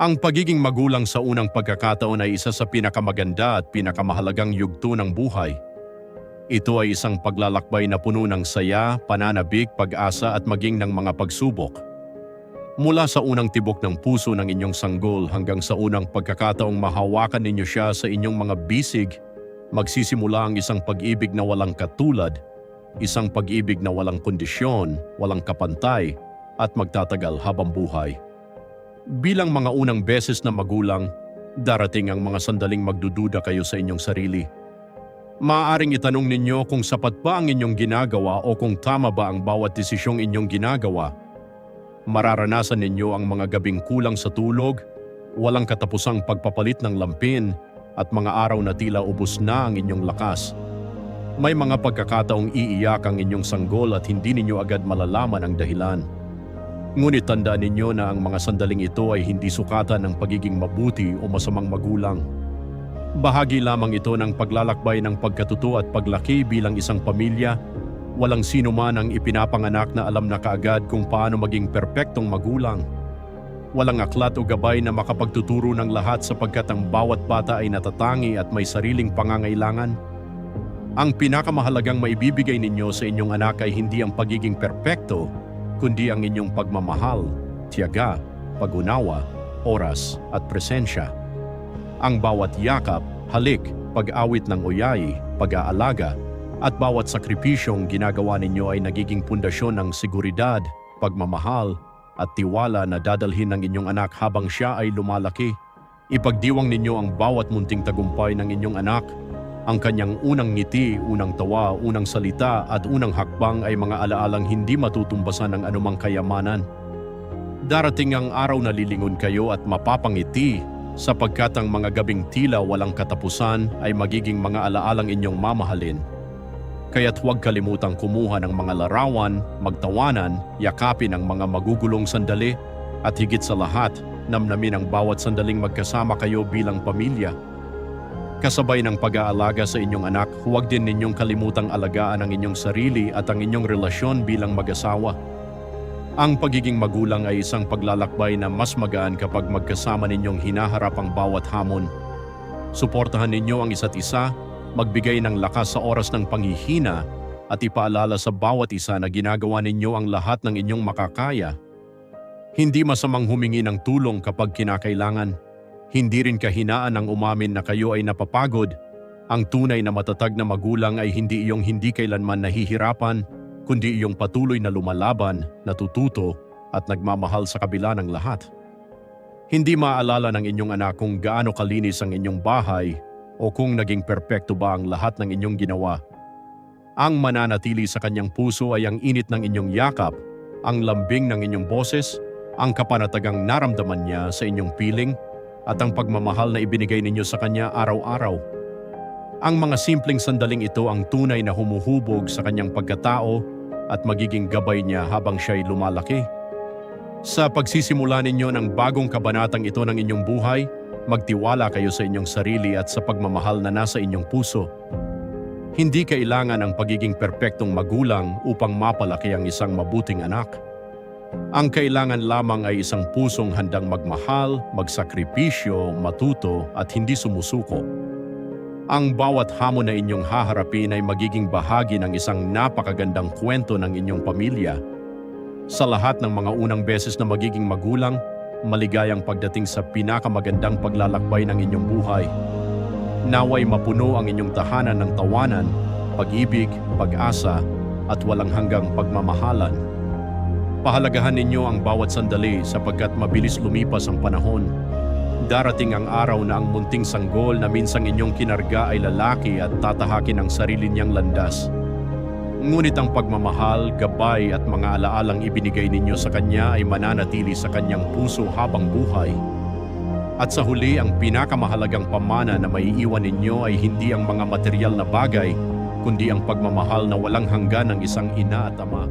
Ang pagiging magulang sa unang pagkakataon ay isa sa pinakamaganda at pinakamahalagang yugto ng buhay. Ito ay isang paglalakbay na puno ng saya, pananabik, pag-asa at maging ng mga pagsubok. Mula sa unang tibok ng puso ng inyong sanggol hanggang sa unang pagkakataong mahawakan ninyo siya sa inyong mga bisig, magsisimula ang isang pag-ibig na walang katulad, isang pag-ibig na walang kondisyon, walang kapantay, at magtatagal habang buhay. Bilang mga unang beses na magulang, darating ang mga sandaling magdududa kayo sa inyong sarili. Maaaring itanong ninyo kung sapat ba ang inyong ginagawa o kung tama ba ang bawat desisyong inyong ginagawa. Mararanasan ninyo ang mga gabing kulang sa tulog, walang katapusang pagpapalit ng lampin, at mga araw na tila ubos na ang inyong lakas. May mga pagkakataong iiyak ang inyong sanggol at hindi ninyo agad malalaman ang dahilan. Ngunit tandaan ninyo na ang mga sandaling ito ay hindi sukatan ng pagiging mabuti o masamang magulang. Bahagi lamang ito ng paglalakbay ng pagkatuto at paglaki bilang isang pamilya. Walang sino man ang ipinapanganak na alam na kaagad kung paano maging perpektong magulang. Walang aklat o gabay na makapagtuturo ng lahat sapagkat ang bawat bata ay natatangi at may sariling pangangailangan. Ang pinakamahalagang maibibigay ninyo sa inyong anak ay hindi ang pagiging perpekto, kundi ang inyong pagmamahal, tiyaga, pag-unawa, oras at presensya. Ang bawat yakap, halik, pag-awit ng uyay, pag-aalaga, at bawat sakripisyong ginagawa ninyo ay nagiging pundasyon ng seguridad, pagmamahal, at tiwala na dadalhin ng inyong anak habang siya ay lumalaki. Ipagdiwang ninyo ang bawat munting tagumpay ng inyong anak. Ang kanyang unang ngiti, unang tawa, unang salita at unang hakbang ay mga alaalang hindi matutumbasan ng anumang kayamanan. Darating ang araw na lilingon kayo at mapapangiti sapagkat ang mga gabing tila walang katapusan ay magiging mga alaalang inyong mamahalin. Kaya't huwag kalimutang kumuha ng mga larawan, magtawanan, yakapin ang mga magugulong sandali at higit sa lahat, namnamin ang bawat sandaling magkasama kayo bilang pamilya. Kasabay ng pag-aalaga sa inyong anak, huwag din ninyong kalimutang alagaan ang inyong sarili at ang inyong relasyon bilang mag-asawa. Ang pagiging magulang ay isang paglalakbay na mas magaan kapag magkasama ninyong hinaharap ang bawat hamon. Suportahan ninyo ang isa't isa, magbigay ng lakas sa oras ng panghihina at ipaalala sa bawat isa na ginagawa ninyo ang lahat ng inyong makakaya. Hindi masamang humingi ng tulong kapag kinakailangan. Hindi rin kahinaan ang umamin na kayo ay napapagod. Ang tunay na matatag na magulang ay hindi iyong hindi kailanman nahihirapan, kundi iyong patuloy na lumalaban, natututo at nagmamahal sa kabila ng lahat. Hindi maaalala ng inyong anak kung gaano kalinis ang inyong bahay o kung naging perpekto ba ang lahat ng inyong ginawa. Ang mananatili sa kanyang puso ay ang init ng inyong yakap, ang lambing ng inyong boses, ang kapanatagang naramdaman niya sa inyong piling, at ang pagmamahal na ibinigay ninyo sa kanya araw-araw. Ang mga simpleng sandaling ito ang tunay na humuhubog sa kanyang pagkatao at magiging gabay niya habang siya'y lumalaki. Sa pagsisimula ninyo ng bagong kabanatang ito ng inyong buhay, magtiwala kayo sa inyong sarili at sa pagmamahal na nasa inyong puso. Hindi kailangan ang pagiging perpektong magulang upang mapalaki ang isang mabuting anak. Ang kailangan lamang ay isang pusong handang magmahal, magsakripisyo, matuto at hindi sumusuko. Ang bawat hamon na inyong haharapin ay magiging bahagi ng isang napakagandang kwento ng inyong pamilya. Sa lahat ng mga unang beses na magiging magulang, maligayang pagdating sa pinakamagandang paglalakbay ng inyong buhay. Naway mapuno ang inyong tahanan ng tawanan, pag-ibig, pag-asa at walang hanggang pagmamahalan. Pahalagahan ninyo ang bawat sandali sapagkat mabilis lumipas ang panahon. Darating ang araw na ang munting sanggol na minsang inyong kinarga ay lalaki at tatahakin ang sarili niyang landas. Ngunit ang pagmamahal, gabay at mga alaalang ibinigay ninyo sa kanya ay mananatili sa kanyang puso habang buhay. At sa huli, ang pinakamahalagang pamana na maiiwan ninyo ay hindi ang mga material na bagay, kundi ang pagmamahal na walang hanggan ng isang ina at ama.